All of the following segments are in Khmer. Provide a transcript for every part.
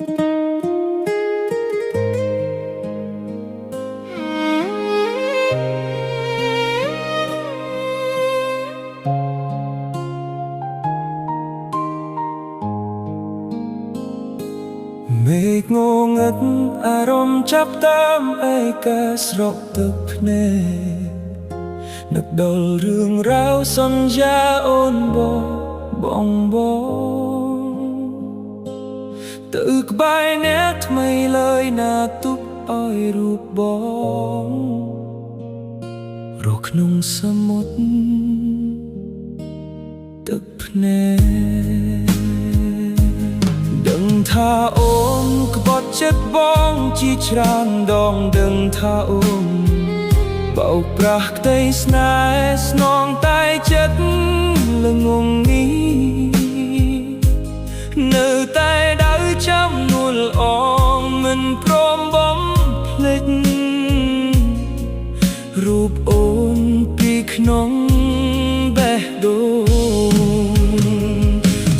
មេឃងងឹតអារម្មណ៍ចាប់តាមឯកាស្រកទឹកភ្នែកនឹកដល់រឿងរ៉ាវសន្យាអូនបងទៅក្បែរអ្នកថ្មីលើយណាទុកឲ្យរូបបងរកក្នុងសមុទ្រទឹកភ្នែកដឹងថាអូនក្បត់ចិត្តបងជាច្រើនដងដឹងថាអូនបោកប្រាស់ក្តីស្នេហ៍ស្នងតែចិត្តល្ងងនេះនៅតែដៅចាំនួលអងមិនព្រមបំភ្លេចរូបអូនពីក្នុងបេះដូង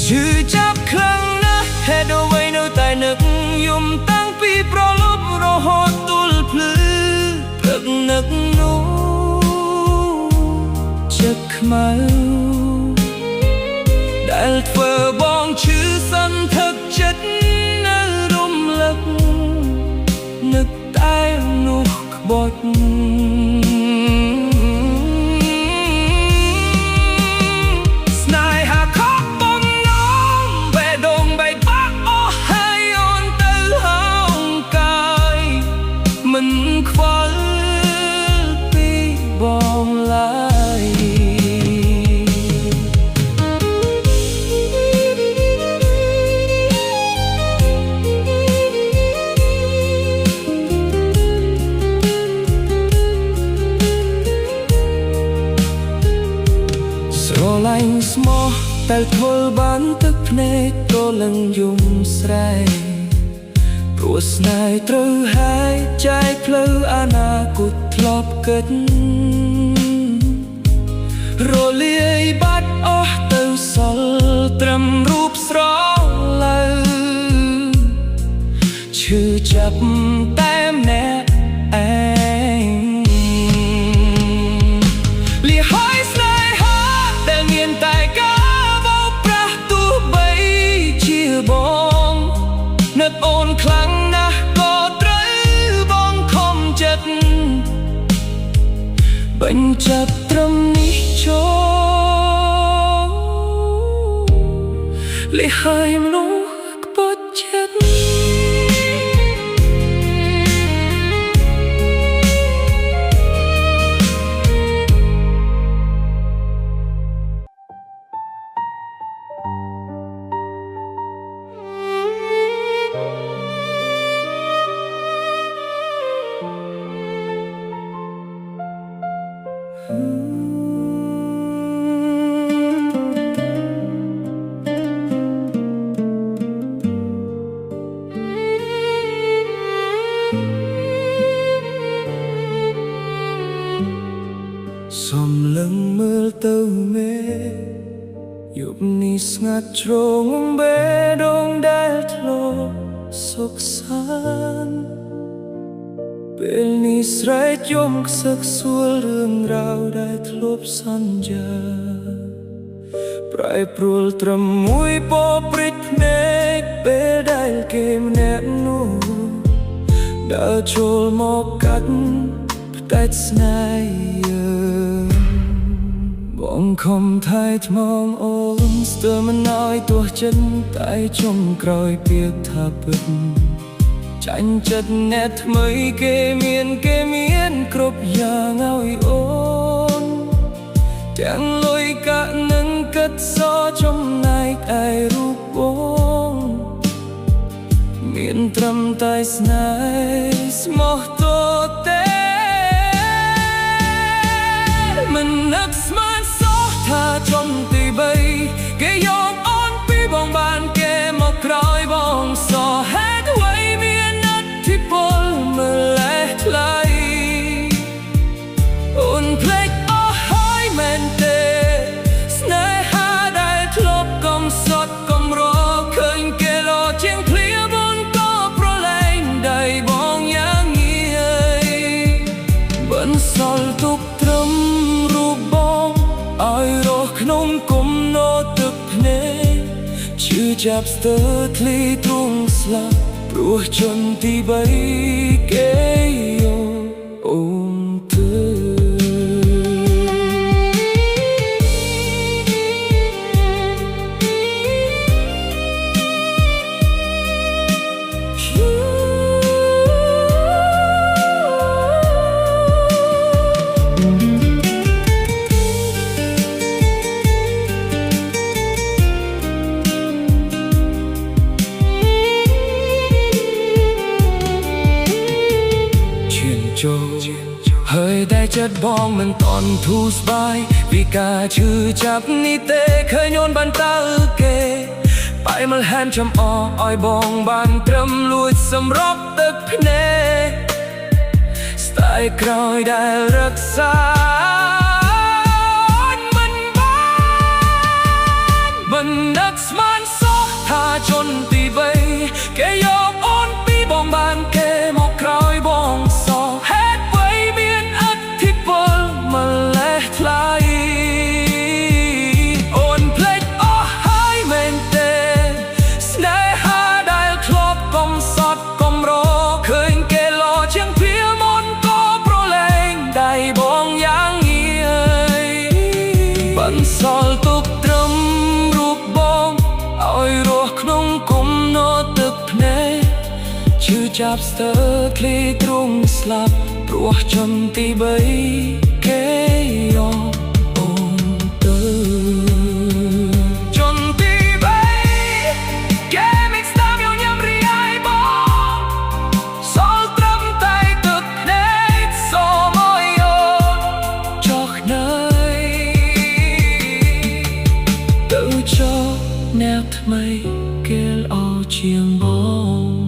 ឈឺចាប់ខ្លាំងណាស់ហេតុអ្វីនៅតែនឹកយំតាំងពីប្រលប់រហូតទល់ភ្លឺព្រឹកនឹកនោះចិត្តខ្មៅដែលធ្វើបងឈឺសន្ធឹកចិត្តនៅរំលឹកនឹកតែនោះក្បត់ស្នេហាខកបំណងបេះដូងបែកបាក់អស់ហើយអូនទៅហោងកាយមិនខ្វល់ពីបងឡើយស្រឡាញ់ស្មោះតែធ្វើបានទឹកភ្នែកប្រលឹងយំស្រែកព្រោះស្នេហ៍ត្រូវហាយចែកផ្លូវអនាគតធ្លាប់គិតរលាយបាត់អស់ទៅសល់ត្រឹមរូបស្រឡៅឈឺចាប់តែម្នាក់ឯងលីហើយស្នេហាដែលមានតែការបោកប្រាស់ទោះបីជាបងនឹកអូនខ្លាំងណាស់ក៏ត្រូវបងខំចិត្តបញ្ចាប់ត្រឹមនេះចូលលីហើយមនុស្សក្បត់ចិត្តសំលឹងមើលទៅមេយប់នេះស្ងាត់ជ្រងបេះដូងដែលធ្លាប់សុខសាន្តពេលនេះស្រែកយំខ្សឹកសួលរឿងរ៉ាវដែលធ្លាប់សន្យាប្រែប្រួលត្រឹមមួយពព្រិចភ្នែកពេលដែលគេម្នាក់នោះដើរចូលមកកាត់ផ្ដាច់ស្នេហ៍យើងបងខំថែថ្មងអូនស្ទើរមិនឲ្យទោះចិត្តតែចុងក្រោយពាក្យថាពិតចាញ់ចិត្តអ្នកថ្មីគេមានគ្រប់យ៉ាងឲ្យអូនទាំងលុយកាក់និងកិត្តសចំណែកឯរូបបងមានត្រឹមតែស្នេហ៍ស្មោះទទេមិននឹកស្មានសោះថាចំទី3គេយកអូនពីបងបានគេមកក្រោយបងសោះហេតុអ្វីមានឥទ្ធិពលមើលលេះថ្លៃអូនភ្លេចអស់ហើយមែនទេស្នេហាដែលធ្លាប់កំសត់កំរឃើញគេលោជាងភ្លៀវបនក ចាប់ស្ទើរធ្លីទ្រង់ស្លាប់ព្រោះជនទី3គេយកអូនទៅ ហើយតែចិត្តបងមិនតន់ធូរស្បើយvìការឈឺចាប់នេះទេឃើញអូនបានតើគេបែរមកហានចំអឲ្យបងបានត្រឹមលួចសម្របទឹកភ្នែកស្ដាយក្រោយដែលរក្សាមិននឹកស្មានសោះថាជនទី3គេយកអូនពីបងបានគេមកក្រោយបងសោះសល់ទុកត្រឹមរូបបងឲ្យរស់ក្នុងគុំណទឹកភ្នែកឈឺចាប់ស្ទើរធ្លីទ្រង់ស្លាប់ព្រោះជនទី3គេយកអូនទៅជនទី3គេមិនស្ដាប់យកញ៉ាំរីឯបងសល់ត្រឹមតែទឹកភ្នែកសូមឲ្យអូនចុះនៅអ្នកថ្មីគេល្អជាងបង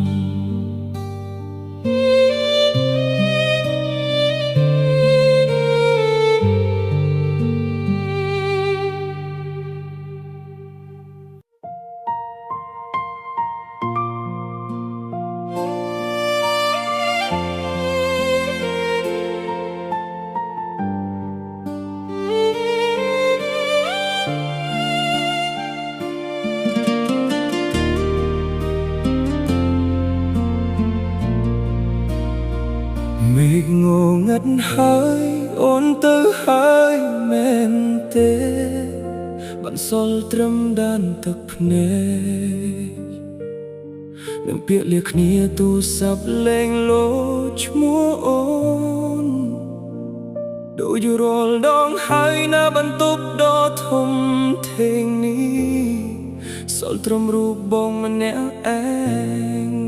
មេឃងងឹតហើយអូនទៅហើយមែនទេបានសល់ត្រឹមដានទឹកភ្នែកនឹងពាក្យលាគ្នាទូរស័ព្ទលេងលោឈ្មោះអូនដូចរាល់ដងហើយណាបន្ទប់ដ៏ធំធេងនេះសល់ត្រឹមរូបបងម្នាក់ឯង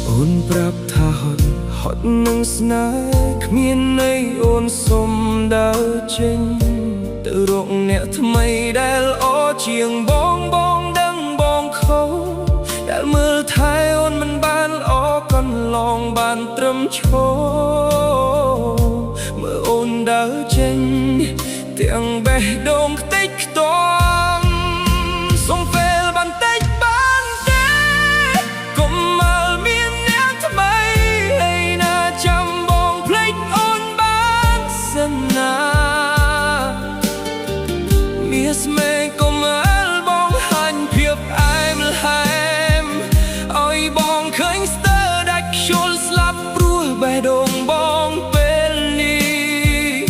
អូនប្រាប់ថាហត់នឹងស្នេហ៍គ្មានន័យអូនសុំដើរចេញទៅរកអ្នកថ្មីដែលល្អជាងបងដឹងបងខុសដែលមើលថែអូនមិនបានល្អកន្លងបានត្រឹមឈរមើលអូនដើរចេញទាំងបេះដូងខ្ទេចខ្ទាំសុំពេលបន្តិចបានទេកុំមកមានអ្នកថ្មីហើយណាចាំបងភ្លេចអូនបានសិនណាមាសមេកុំអើបងហាញ់ភាពអែមល្ហែមឲ្យបងឃើញស្ទើរដាច់ខ្ជុលស្លាប់ព្រោះបេះដូងបងពេលនេះ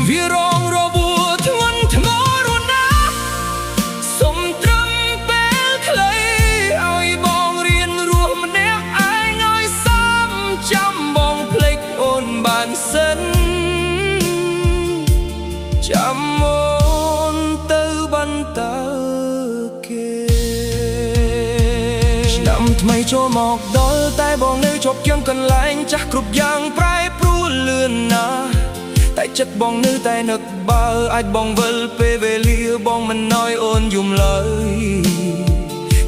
វារងរបួសធ្ងន់ធ្ងរណាស់សុំត្រឹមពេលខ្លីឲ្យបងរៀនរស់ម្នាក់ឯងឲ្យសមចាំបងភ្លេចអូនបានសិនចាំអូនទៅបន្តគេឆ្នាំថ្មីចូលមកដល់តែបងនៅជាប់ជាងកន្លែងចាស់គ្រប់យ៉ាងប្រែប្រួលលឿនណាស់តែចិត្តបងនៅតែនឹកបើអាចបងវិលពេលវេលាបងមិនណយអូនយំឡើយ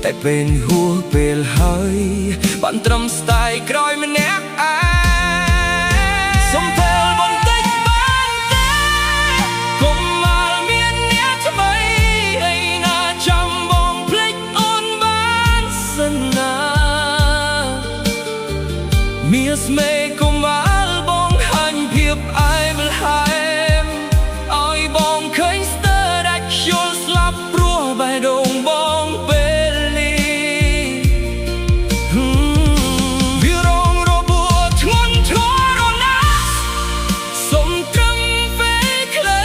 តែពេលហួសពេលហើយបានត្រឹមស្ដាយក្រោយម្នាក់ឯងសុំពេលបន្តិចបានទេកុំមកមានអ្នកថ្មីហើយណាចាំបងភ្លេចអូនបានសិនណាមាសមេកុំមកបងហាញ់ភាពអែមល្ហែមឲ្យបងឃើញស្ទើរ បេះដូងបងពេលនេះវារងរបួសធ្ងន់ធ្ងរណាស់សុំត្រឹមពេលខ្លី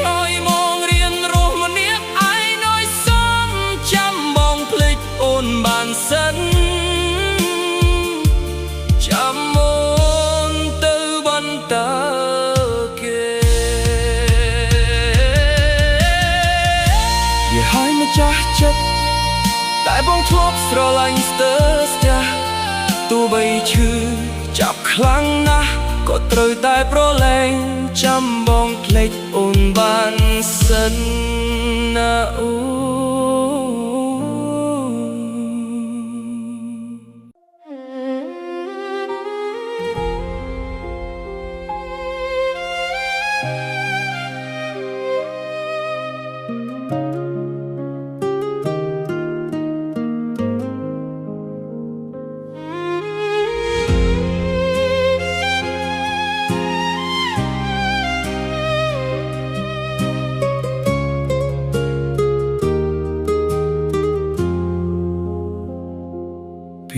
ឲ្យមករៀនរស់ម្នាក់ឯងនៅសំចាំបងភ្លេចអូនបានសិនចាំអូនទៅបន្តហើយម្ចាស់ចិត្តតែបងធ្លាប់ស្រឡាញ់ស្ទើរស្ទះទោះបីឈឺចាប់ខ្លាំងណាស់ក៏ត្រូវតែប្រឡែងចាំបងភ្លេចអូនបានសិនណាអូ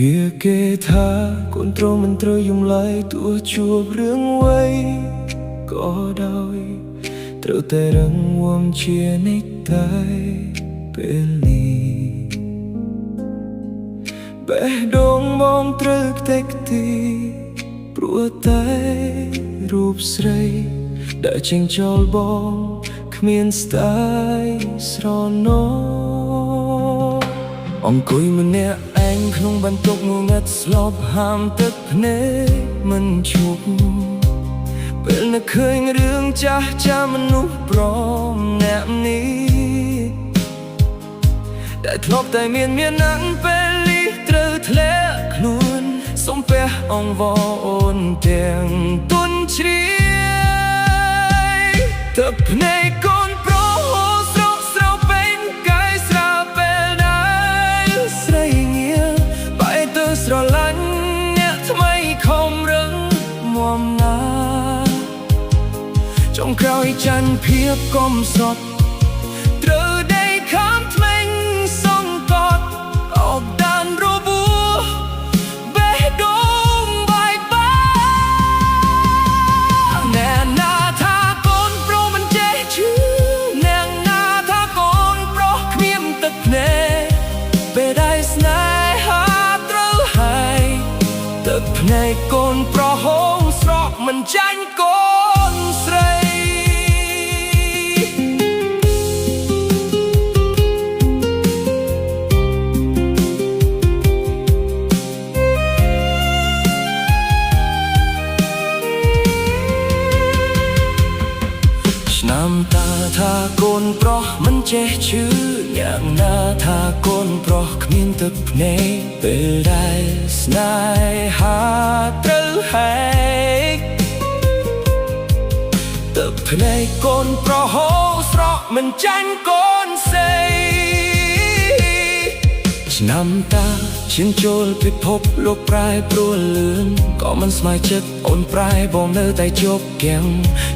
វាគេថាកូនត្រូវមិនត្រូវយំឡើយទោះជួបរឿងអ្វីក៏ដោយត្រូវតែរឹងមាំជានិច្ចតែពេលនេះបេះដូងបងត្រូវខ្ទេចខ្ទីព្រោះតែរូបស្រីដែលចេញចូលបងគ្មានស្ដាយស្រណោអង្គុយម្នាក់ឯងក្នុងបន្ទប់ងងឹតស្លប់ហាមទឹកភ្នែកមិនឈប់ពេលនឹកឃើញរឿងចាស់ចាស់មនុស្សប្រមអ្នកនេះដែលធ្លាប់តែមានណាស់ពេលនេះត្រូវធ្លាក់ខ្លួនសុំពះអង្វរអូនទាំងទុនជ្រាយទឹកភ្នែកកូនប្រុសស្រស់ស្រោពេញកាយស្រាពេលដែលស្រីងាបែរទៅស្រឡាញ់អ្នកថ្មីខំរឹងមាំណាចុងក្រោយច័ន្ទភាពកំសត់ត្រូវដេកខាំថ្មេងសង្កត់អបដានរបួសបេះដូងបែកបាក់ណែណាថាកូនប្រុសមិនចេះឈឺណែណាថាកូនប្រុសគ្មានទឹកភ្នែកពេលដែលស្នេហាត្រូវហើយទឹកភ្នែកកូនប្រុសហូរស្រក់មិនចាញ់កូនស្រីឆ្នាំតាថាកូនប្រុសមិនចេះឈឺយ៉ាងណាថាកូនប្រុសគ្មានទឹកភ្នែកពេលដែលស្នេហាត្រូវហែកទឹកភ្នែកកូនប្រុសហូរស្រក់មិនចាញ់កូនស្រីឆ្នាំតាឈានចូលពិភពលោកប្រែប្រួលលឿនក៏មិនស្ម័គ្រចិត្តអូនប្រែបងនៅតែជប់គាំង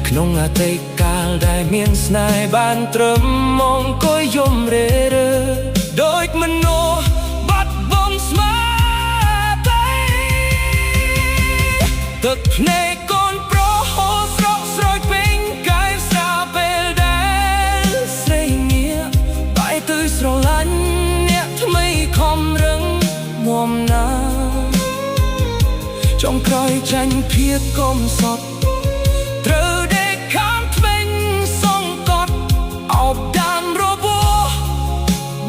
ក្នុងអតីតកាលដែលមានស្នេហ៍បានត្រឹមមង្គលយំរេរើដូចមនុស្សបាត់បង់ស្មារតីទឹកភ្នែកកូនប្រុសហូរស្រក់ស្រោចពេញកាយស្រាពេលដែលស្រីងាបែរទៅស្រឡាញ់អ្នកថ្មីខំរឹងមាំណាចុងក្រោយចាញ់ភាពកំសត់ត្រូវដេកខាំថ្មេងសង្កត់អបដានរបួស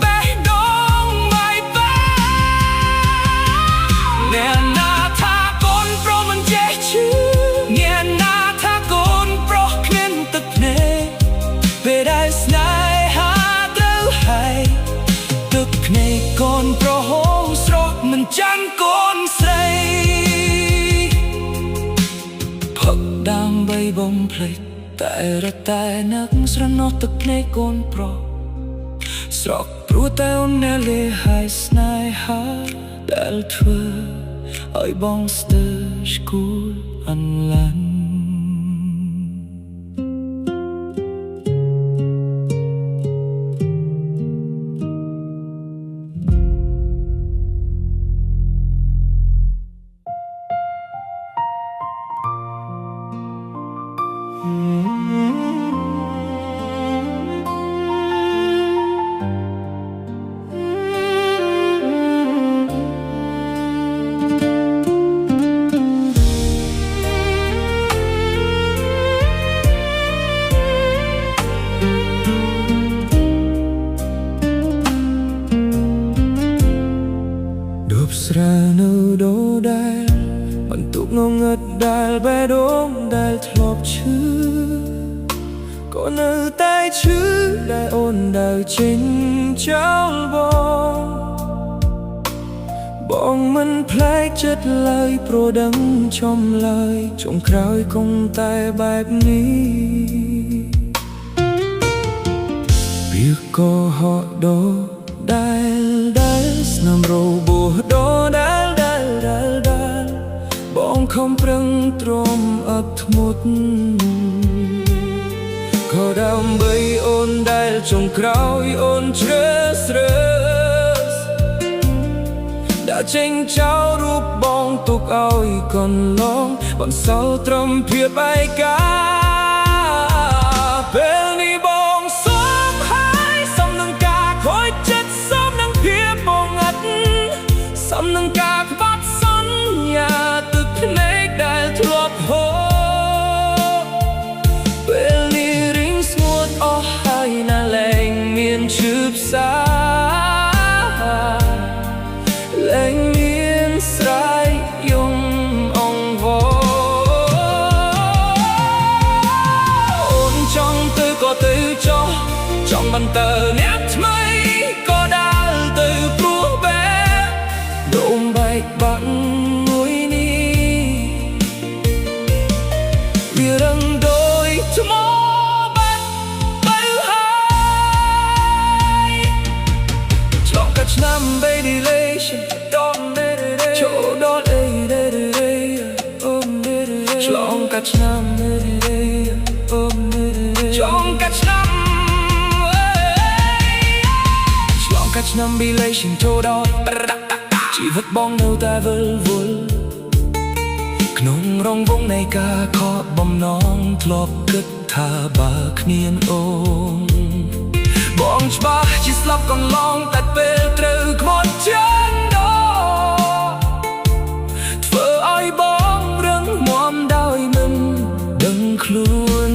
បេះដូងបែកបាក់ណែណាថាកូនប្រុសមិនចេះឈឺណែណាថាកូនប្រុសគ្មានទឹកភ្នែកពេលដែលស្នេហាត្រូវហើយទឹកភ្នែកកូនប្រុសហូរស្រក់មិនចាញ់កូនស្រីផឹកដើម្បីបំភ្លេចតែរតែនឹកស្រណោះទឹកភ្នែកកូនប្រុសស្រក់ព្រោះតែអូននៅលេហើយស្នេហាដែលធ្វើឲ្យបងស្ទើរស្គូលអន្លាន់ ស្រាលនៅដដែលបន្ទុកងងឹតដែលបេះដូងដែលធ្លាប់ឈឺក៏នៅតែឈឺដែលអូនដើរចេញចោលបងមិនផ្លែកចិត្តឡើយព្រោះដឹងចំឡើយចុងក្រោយគង់តែបែបនេះវាក៏ហក់ដូរដែលស្នាមរបួសដូរដែលបងខំប្រឹងទ្រាំអត់ធ្មត់ក៏ដើម្បីអូនដែលចុងក្រោយអូនជ្រើសរើសដាក់ចេញចោលរូបបងទុកឲ្យកន្លងបន្សល់ត្រឹមភាពឯកាពេលនេះបងសុំហើយសុំនឹងការខូចចិត្តសុំនឹងភាពបងអត់សុំនឹងការក្បត់សន្យាទឹកភ្នែកដែលធ្លាប់ហូរពេលនេះរីងស្ងួតអស់ហើយណាលែងមានឈឺផ្សាលែងមានស្រ័យយំអង្វរអូនចង់ទៅក៏ទៅចោះចង់បន្តអ្នកថ្មីក៏ដើរទៅព្រោះបែបដូងបែកបាក់មួយនេះវារឹងដូចថ្មបាត់ទៅហើយឆ្លងកាត់ឆ្នាំ baby relation ចូលដល់អីឆ្លងកាត់ឆ្នាំឆ្លងកាត់ឆ្នាំឆ្លងកាត់ឆ្នាំ relation ចូលដល់ជីវិតបងនៅតែវិលវល់ក្នុងរង្វង់នៃការខកបំណងធ្លាប់គិតថាបើគ្នាអូនបងច្បាស់ជាស្លាប់កន្លងតែពេលត្រូវខ្មត់ចិត្តធ្វើឲ្យបងរឹងមាំដោយមិនដឹងខ្លួន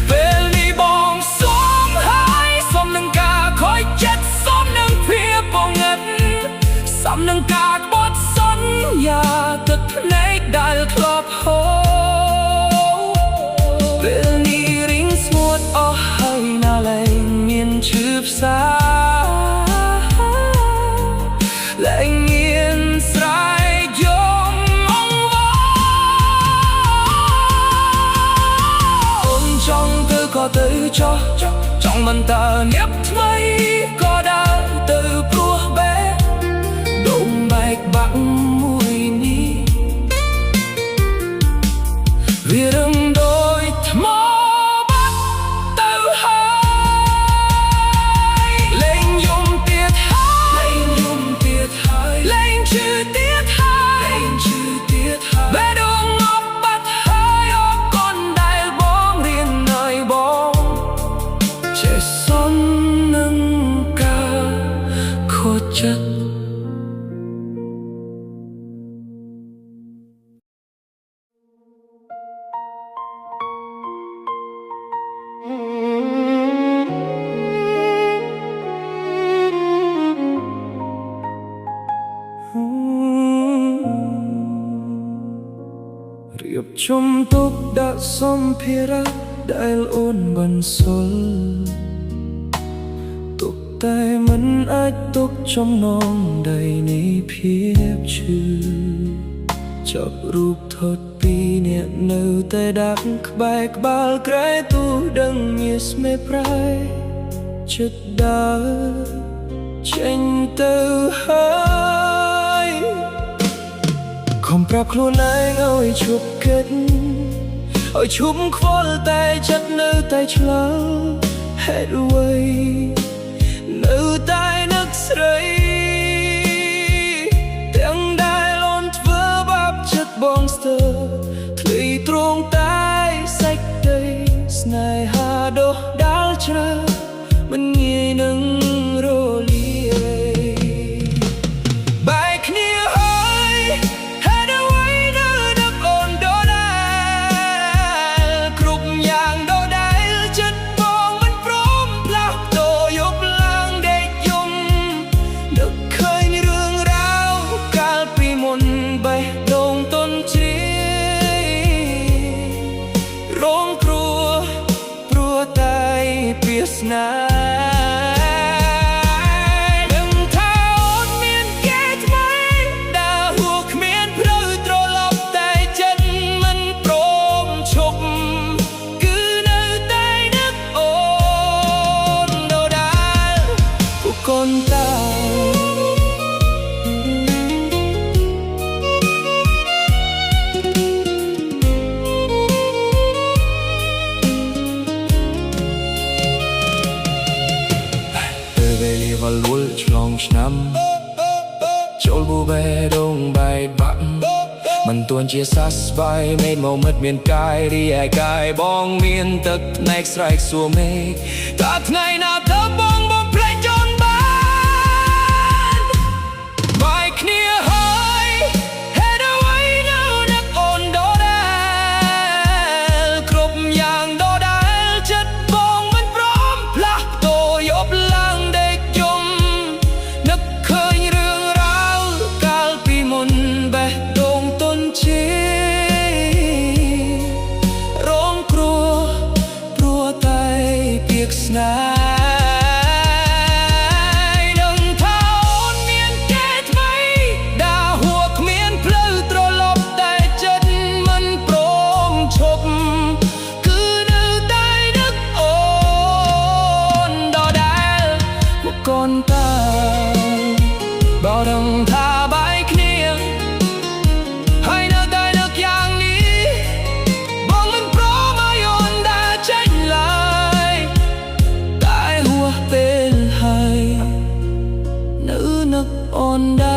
ពេលនេះបងសុំហើយសុំនឹងការខូចចិត្តសុំនឹងភាពបងអត់សុំនឹងការក្បត់សន្យាទឹកភ្នែកដែលធ្លាប់ហូរពេលនេះរីងស្ងួតអស់ហើយណាលែងមានឈឺផ្សាលែងមានស្រ័យយំអង្វរអូនចង់ទៅក៏ទៅចោះចង់បន្តអ្នកថ្មីក៏ដើរទៅព្រោះបែបដូងបែកបាក់មួយនេះវារឹងដូចថ្មបាត់ទៅហើយលែងយំទៀតហើយលែងឈឺទៀតហើយបេះដូងងប់បាត់ហើយអរគុណដែលបងរៀនឲ្យបងចេះសុំនឹងការខូចចិត្តរៀបចំទុកដាក់សម្ភារៈដែលអូនបន្សល់ទុកតែមិនអាចទុកចំណងដីនៃភាពឈឺចាប់រូបថតពីអ្នកនៅតែដាក់ក្បែរក្បាលក្រែទូដឹងងារស្មេប្រៃចិត្តដើរចេញទៅហើយខំប្រាប់ខ្លួនឯងឲ្យឈប់គិតឲ្យឈប់ខ្វល់តែចិត្តនៅតែឆ្លើយហេតុអ្វីនៅតែនឹកស្រីទាំងដែលអូនធ្វើបាបចិត្តបងស្ទើរធ្លីត្រង់តែសេចក្តីស្នេហាដុះដាលជ្រៅមិនងាយនឹងរលាយបែកគ្នាហើយហេតុអ្វីនៅនឹកអូនដដែលគ្រប់យ៉ាងដដែលចិត្តបងមិនព្រមផ្លាស់ប្ដូរយ con ta về và luôn trong nămចូលប៊ូបេដងបែកបាក់មិនទួនជាសះស្បើយមេឃមកមិត្តមានកាយរីឯកាយបងមានទឹកណែកស្រែកសួរមេឃតើថ្ងៃណាទៅបងបំភ្លេចចនបានបែកគ្នាហើយហេតុអ្វីនៅនឹកអូនដដែលគ្រប់យ៉ាងដដែលចិត្តបងមិនព្រមផ្លាស់ប្ដូរយប់ឡើងដេកយំនឹកឃើញរឿងរ៉ាវកាលពីមុនបេះដូងទុនជារងគ្រោះព្រោះតែពាក្យស្នេហ៍ដឹងថាអូនមានគេថ្មីដើរហួគ្មានផ្លូវត្រឡប់តែចិត្តមិនព្រមឈប់គឺនៅតែនឹកអូនដដែលមកកូនតើបើដឹងថាបែកគ្នាហើយនៅតែនឹកយ៉ាងនេះបងមិនព្រមឲ្យអូនដើរចេញឡើយតែហួសពេលហើយនៅនឹកអូនដែរ